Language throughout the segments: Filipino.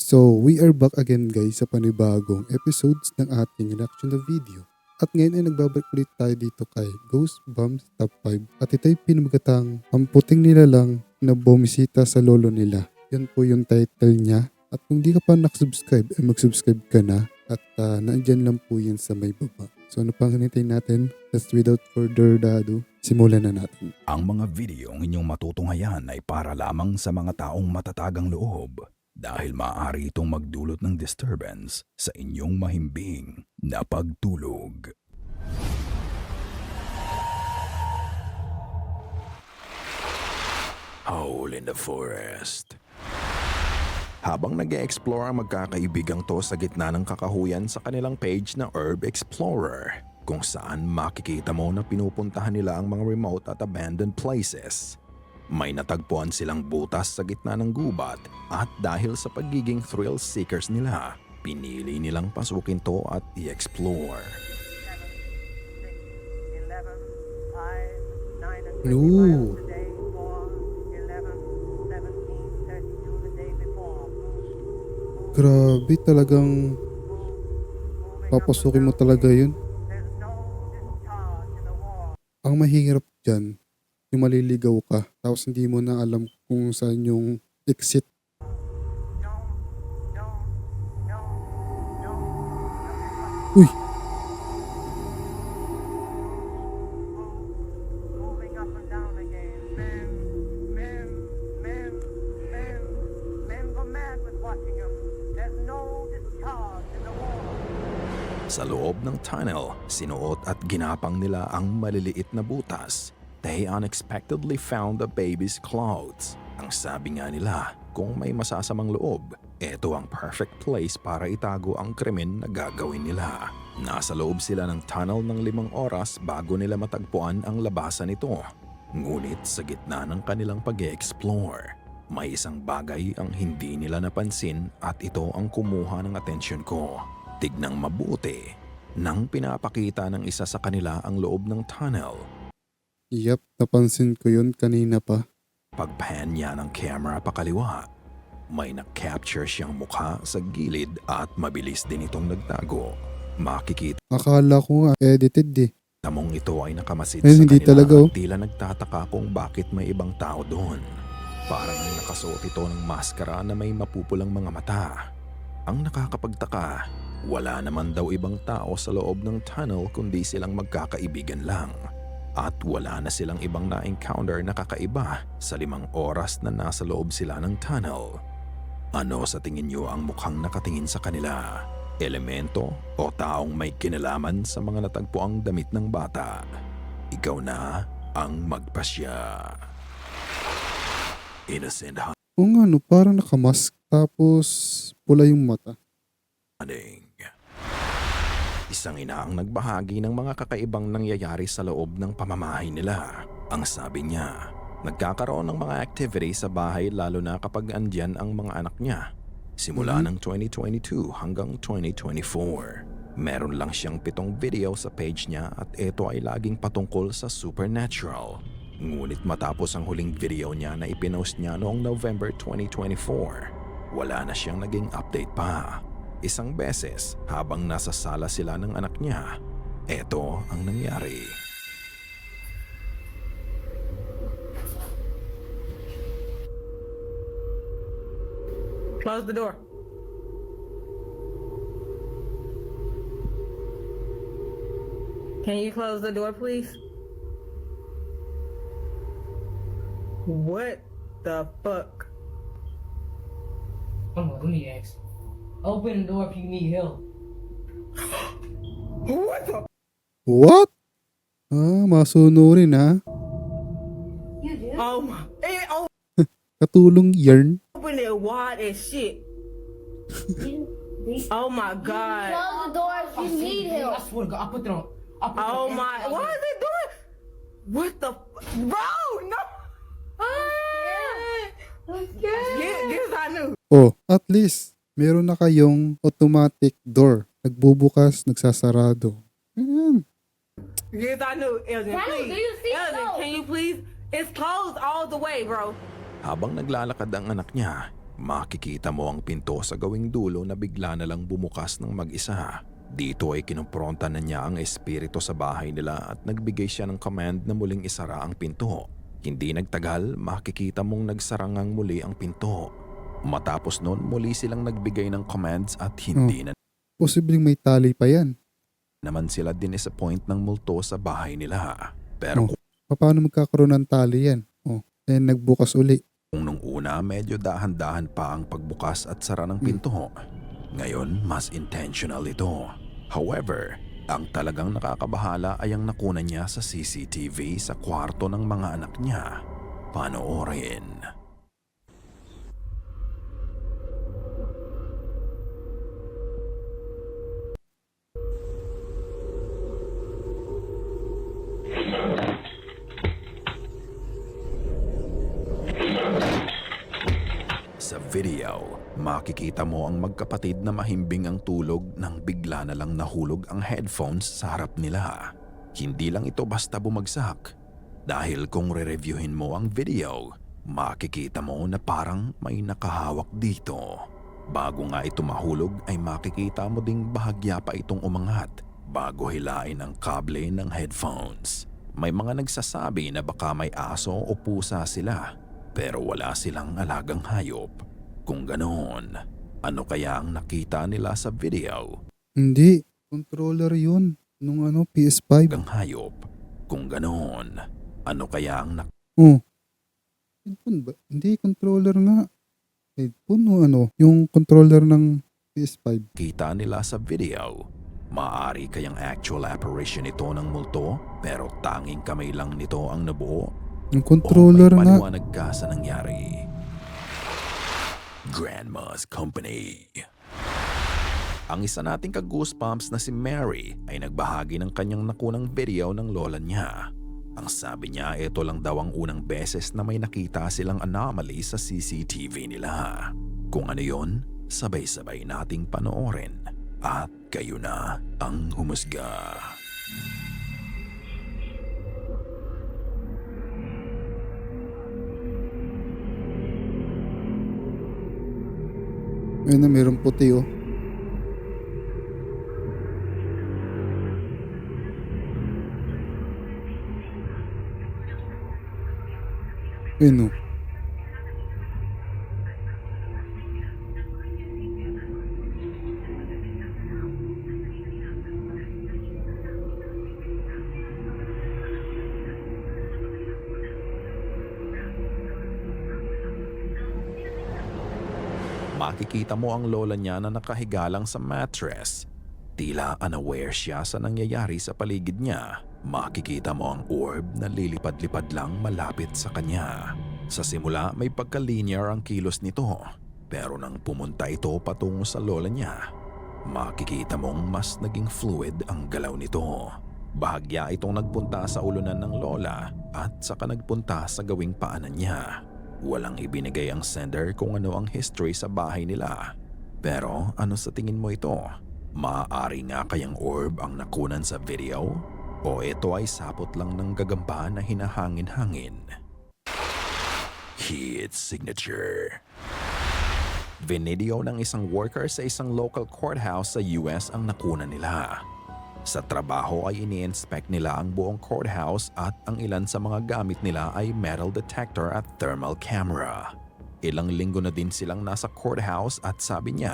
So, we are back again guys sa panibagong episodes ng ating reaction na video. At ngayon ay nagbabalik ulit tayo dito kay Ghost Bombs Top 5. At ito ay pinamagatang ang puting nila lang na bumisita sa lolo nila. Yan po yung title niya. At kung di ka pa nakasubscribe, ay mag-subscribe ka na. At naandyan lang po yan sa may baba. So ano pang hinintay natin? Just without further ado, simulan na natin. Ang mga videong inyong matutunghayan ay para lamang sa mga taong matatagang loob dahil maaari itong magdulot ng disturbance sa inyong mahimbing na pagtulog. Howl in the Forest. Habang nag-e-explore ang magkakaibigang to sa gitna ng kakahuyan sa kanilang page na Herb Explorer, kung saan makikita mo na pinupuntahan nila ang mga remote at abandoned places. May natagpuan silang butas sa gitna ng gubat at dahil sa pagiging thrill seekers nila, pinili nilang pasukin to at i-explore. Ooh. Grabe, talagang papasukin mo talaga yun. Ang mahirap dyan, yung maliligaw ka, tapos hindi mo na alam kung saan yung exit. Uy! Sa loob ng tunnel, sinuot at ginapang nila ang maliliit na butas. They unexpectedly found the baby's clothes. Ang sabi nga nila, kung may masasamang loob, ito ang perfect place para itago ang krimen na gagawin nila. Nasa loob sila ng tunnel ng 5 oras bago nila matagpuan ang labasan nito. Ngunit sa gitna ng kanilang pag-e-explore, may isang bagay ang hindi nila napansin at ito ang kumuha ng atensyon ko. Tignang mabuti nang pinapakita ng isa sa kanila ang loob ng tunnel. Yep, napansin ko yun kanina pa. Pagpan niya ng camera pakaliwa, may na-capture siyang mukha sa gilid at mabilis din itong nagtago. Makikita Akala ko nga, edited eh. mong ito ay nakamasid Ay, sa hindi kanila talaga, oh. at tila nagtataka kung bakit may ibang tao doon. Parang nakasuot ito ng maskara na may mapupulang mga mata. Ang nakakapagtaka, wala naman daw ibang tao sa loob ng tunnel kundi silang magkakaibigan lang. At wala na silang ibang na-encounter na kakaiba sa 5 oras na nasa loob sila ng tunnel. Ano sa tingin niyo ang mukhang nakatingin sa kanila? Elemento o taong may kinalaman sa mga natagpuang damit ng bata? Ikaw na ang magpasya. Innocent O nga no, parang nakamask tapos pula yung mata. Hunting. Isang ina ang nagbahagi ng mga kakaibang nangyayari sa loob ng pamamahay nila. Ang sabi niya, nagkakaroon ng mga activity sa bahay lalo na kapag andyan ang mga anak niya. Simula ng 2022 hanggang 2024. Meron lang siyang 7 video sa page niya at ito ay laging patungkol sa supernatural. Ngunit matapos ang huling video niya na ipinost niya noong November 2024, wala na siyang naging update pa. Isang beses habang nasa sala sila ng anak niya, ito ang nangyari. Close the door. Can you close the door, please? What the fuck? Hold on, let me ask. Open the door if you need help. What the? What? Masunurin ha. Oh my! It Katulong yarn. opened it wide as shit. Oh my god! Close the door if you need I help. swear to God, I put it on. I put Oh it on my! What is it doing? What the? Bro, no! This I knew. Oh, at least meron na kayong automatic door. Nagbubukas, nagsasarado. Ayan. Yes, I knew. Elgin, Daniel, please. do you see Elgin, so? can you please? It's closed all the way, bro. Habang naglalakad ang anak niya, makikita mo ang pinto sa gawing dulo na bigla na lang bumukas ng mag-isa. Dito ay kinumpronta na niya ang espiritu sa bahay nila at nagbigay siya ng command na muling isara ang pinto. Hindi nagtagal, makikita mong nagsarangang muli ang pinto. Matapos nun, muli silang nagbigay ng commands at hindi na Posibleng may tali pa yan. naman sila dinisappoint ng multo sa bahay nila. Pero Paano magkakaroon ng tali yan? Then nagbukas uli. kung nung una medyo dahan-dahan pa ang pagbukas at sara ng pinto, ngayon mas intentional ito. However, ang talagang nakakabahala ay ang nakunan niya sa CCTV sa kwarto ng mga anak niya. Panoorin. Sa video, makikita mo ang magkapatid na mahimbing ang tulog nang bigla na lang nahulog ang headphones sa harap nila. Hindi lang ito basta bumagsak. Dahil kung re-reviewin mo ang video, makikita mo na parang may nakahawak dito. Bago nga ito mahulog ay makikita mo ding bahagya pa itong umangat bago hilain ang kable ng headphones. May mga nagsasabi na baka may aso o pusa sila. Pero wala silang alagang hayop. Kung ganoon, ano kaya ang nakita nila sa video? Hindi. Controller yun. Nung PS5. Ang hayop. Kung ganoon, ano kaya ang Headphone ba? Hindi, controller nga. Headphone o yung controller ng PS5. nakita nila sa video? Maaari kayang actual apparition ito ng multo pero tanging kamay lang nito ang nabuo? Yung controller o may nga. paliwanag ka sa nangyari? Grandma's Company. Ang isa nating ka-goosebumps na si Mary ay nagbahagi ng kanyang nakunang video ng lola niya. Ang sabi niya, ito lang daw ang unang beses na may nakita silang anomaly sa CCTV nila. Kung ano yon, sabay-sabay nating panoorin at kayo na ang humusga. Ayun na, mayroong puti Ayun Makikita mo ang lola niya na nakahiga lang sa mattress. Tila unaware siya sa nangyayari sa paligid niya. Makikita mo ang orb na lilipad-lipad lang malapit sa kanya. Sa simula may pagka-linear ang kilos nito. Pero nang pumunta ito patungo sa lola niya, makikita mong mas naging fluid ang galaw nito. Bahagya itong nagpunta sa ulunan ng lola at saka nagpunta sa gawing paanan niya. Walang ibinigay ang sender kung ano ang history sa bahay nila. Pero ano sa tingin mo ito? Maaari nga kayang orb ang nakunan sa video? O ito ay sapot lang ng gagamba na hinahangin-hangin? Heat signature. Video ng isang worker sa isang local courthouse sa US ang nakunan nila. Sa trabaho ay ini-inspect nila ang buong courthouse at ang ilan sa mga gamit nila ay metal detector at thermal camera. Ilang linggo na din silang nasa courthouse at sabi niya,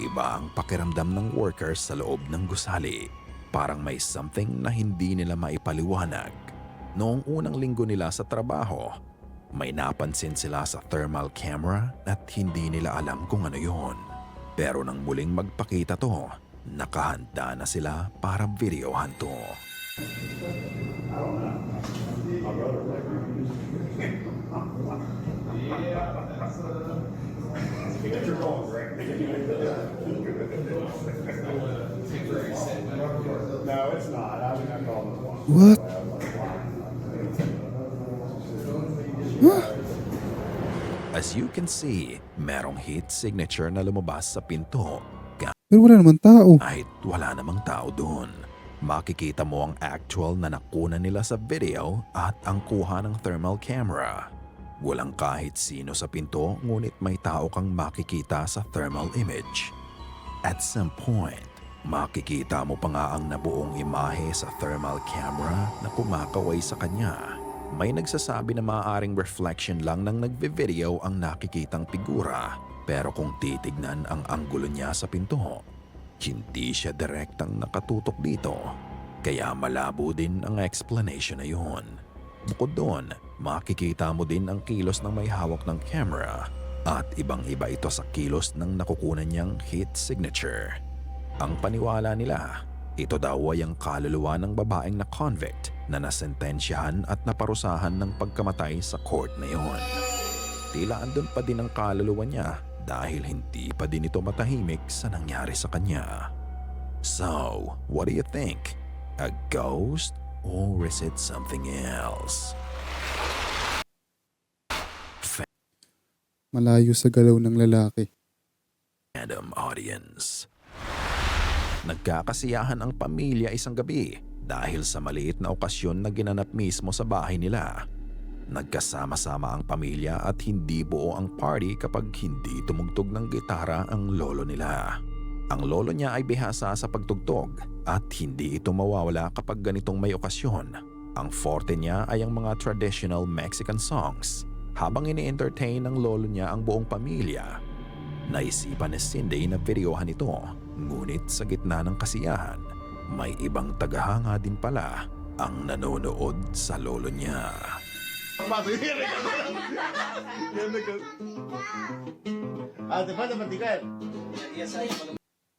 iba ang pakiramdam ng workers sa loob ng gusali. Parang may something na hindi nila maipaliwanag. Noong unang linggo nila sa trabaho, may napansin sila sa thermal camera at hindi nila alam kung ano yon. Pero nang muling magpakita to, nakahanda na sila para videohan to. What? As you can see, merong heat signature na lumabas sa pinto. Pero wala naman tao. Kahit wala namang tao doon. Makikita mo ang actual na nakunan nila sa video at ang kuha ng thermal camera. Walang kahit sino sa pinto ngunit may tao kang makikita sa thermal image. At some point, makikita mo pa nga ang nabuong imahe sa thermal camera na kumakaway sa kanya. May nagsasabi na maaaring reflection lang ng nagve-video ang nakikitang figura. Pero kung titignan ang anggulo niya sa pinto, hindi siya direktang nakatutok dito. Kaya malabo din ang explanation na yun. Bukod doon, makikita mo din ang kilos ng may hawak ng camera at ibang-iba ito sa kilos ng nakukunan niyang heat signature. Ang paniwala nila, ito daw ay ang kaluluwa ng babaeng na convict na nasentensyahan at naparusahan ng pagkamatay sa court na yun. Tila andun pa din ang kaluluwa niya dahil hindi pa din ito matahimik sa nangyari sa kanya. So, what do you think? A ghost or is it something else? Malayo sa galaw ng lalaki. Random audience. Nagkakasiyahan ang pamilya isang gabi dahil sa maliit na okasyon na ginanap mismo sa bahay nila. Nagkasama-sama ang pamilya at hindi buo ang party kapag hindi tumugtog ng gitara ang lolo nila. Ang lolo niya ay bihasa sa pagtugtog at hindi ito mawawala kapag ganitong may okasyon. Ang forte niya ay ang mga traditional Mexican songs. Habang ini-entertain ng lolo niya ang buong pamilya, naisipan ni Cindy na videohan ito. Ngunit sa gitna ng kasiyahan, may ibang tagahanga din pala ang nanonood sa lolo niya.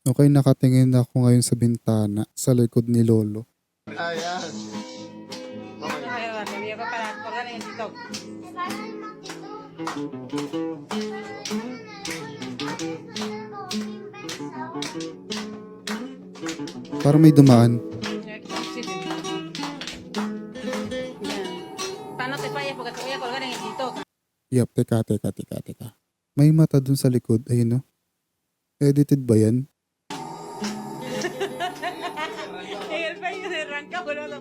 Okay, nakatingin ako ngayon sa bintana sa likod ni Lolo. Para may dumaan. Paano te falla porque te voy a colgar en el TikTok. Yep, teka. May mata dun sa likod, ayun no. Edited ba yan? En el pecho se arranca, boludo.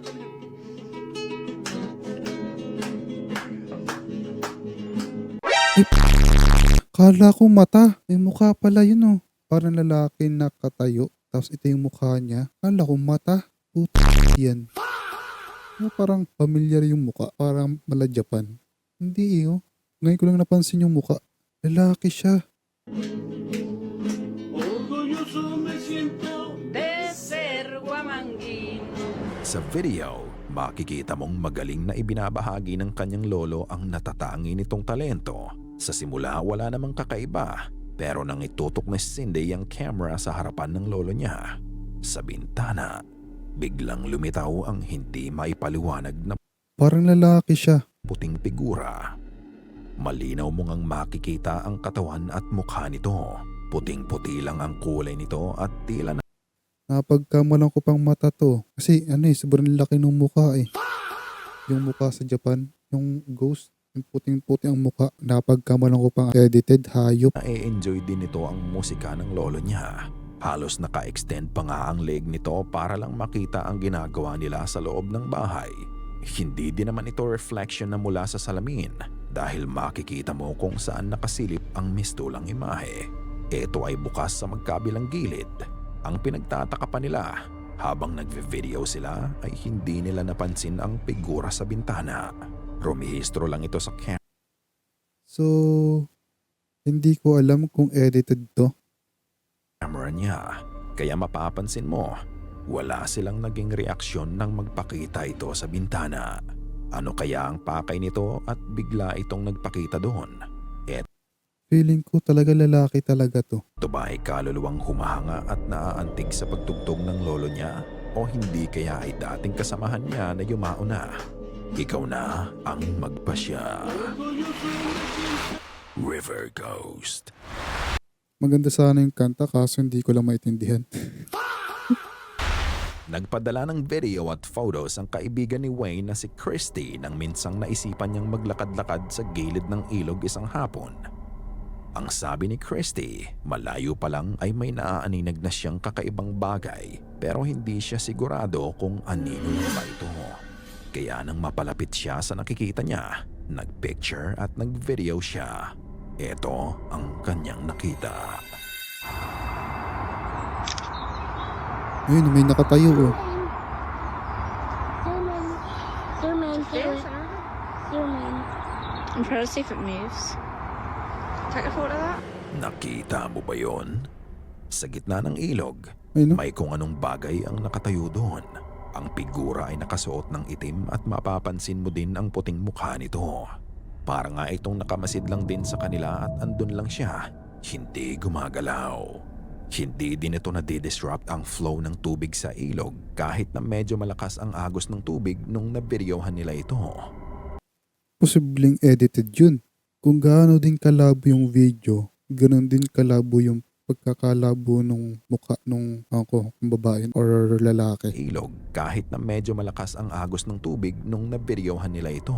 Kala ko mata. May mukha pala yun oh. Parang lalaki nakatayo. Tapos ito yung mukha niya. Kala ko mata. Puta yan. Parang familiar yung mukha. Parang mala Japan. Hindi oh. Ngayon ko lang napansin yung mukha. Lalaki siya. De ser guamanguín. Sa video, makikita mong magaling na ibinabahagi ng kanyang lolo ang natatangi nitong talento. Sa simula wala namang kakaiba, pero nang itutok ni Cindy ang camera sa harapan ng lolo niya, sa bintana, biglang lumitaw ang hindi maipaliwanag na Parang lalaki siya. puting figura. Malinaw mong ang makikita ang katawan at mukha nito. Puting-puti lang ang kulay nito at tila Napagkamalan ko pang mata to. Kasi sobrang laki ng mukha eh. Yung mukha sa Japan, yung ghost, yung puting-puti ang mukha. Napagkamalan ko pang edited hayop. na-enjoy din nito ang musika ng lolo niya. Halos naka-extend pa nga ang leg nito para lang makita ang ginagawa nila sa loob ng bahay. Hindi din naman ito reflection na mula sa salamin dahil makikita mo kung saan nakasilip ang mistulang imahe. Ito ay bukas sa magkabilang gilid. Ang pinagtataka pa nila habang nagve-video sila ay hindi nila napansin ang figura sa bintana. Rumihistro lang ito sa So, hindi ko alam kung edited to. camera niya. Kaya mapapansin mo, wala silang naging reaksyon nang magpakita ito sa bintana. Ano kaya ang pakay nito at bigla itong nagpakita doon? Feeling ko talaga lalaki talaga to. Ito ba ay kaluluwang humahanga at naaantig sa pagtugtog ng lolo niya? O hindi kaya ay dating kasamahan niya na yumao na? Ikaw na ang magpasya. River Ghost. Maganda sana yung kanta kaso hindi ko lang maintindihan. Nagpadala ng video at photos ang kaibigan ni Wayne na si Christy nang minsang naisipan niyang maglakad-lakad sa gilid ng ilog isang hapon. Ang sabi ni Christy, malayo pa lang ay may naaaninag na siyang kakaibang bagay pero hindi siya sigurado kung anino ba ito. Kaya nang mapalapit siya sa nakikita niya, Nagpicture at nagvideo siya. Ito ang kanyang nakita. Ayun, may nakatayo oh. Zoom in. I'm trying to see if it moves. Take a photo of that. Nakita mo ba yon? Sa gitna ng ilog, Ayun, no? may kung anong bagay ang nakatayo doon. Ang figura ay nakasuot ng itim at mapapansin mo din ang puting mukha nito. Para nga itong nakamasid lang din sa kanila at andun lang siya, hindi gumagalaw. Hindi din ito nadidisrupt ang flow ng tubig sa ilog kahit na medyo malakas ang agos ng tubig nung nabidyohan nila ito. Posibleng edited yun. Kung gaano din kalabo yung video, ganoon din kalabo yung pagkakalabo nung mukha nung kung babae or lalaki. Ilog kahit na medyo malakas ang agos ng tubig nung nabidyohan nila ito.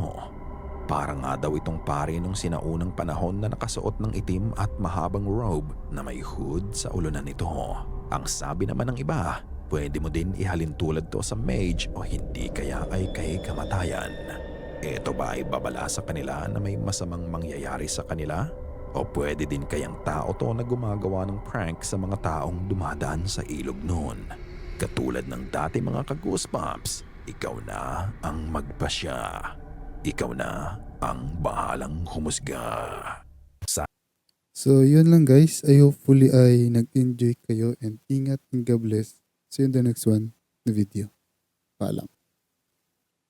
Para nga daw itong pare nung sinaunang panahon na nakasuot ng itim at mahabang robe na may hood sa ulunan nito. Ang sabi naman ng iba, pwede mo din ihalin tulad to sa mage o hindi kaya ay kay kamatayan. Ito ba ay babala sa kanila na may masamang mangyayari sa kanila? O pwede din kayang tao to na gumagawa ng prank sa mga taong dumadaan sa ilog noon. Katulad ng dati mga ka-goosebumps, ikaw na ang magpasya. Ikaw na ang bahalang humusga. So, yun lang guys. I hopefully ay nag-enjoy kayo and ingat and God bless. See you in the next one na video. Paalam.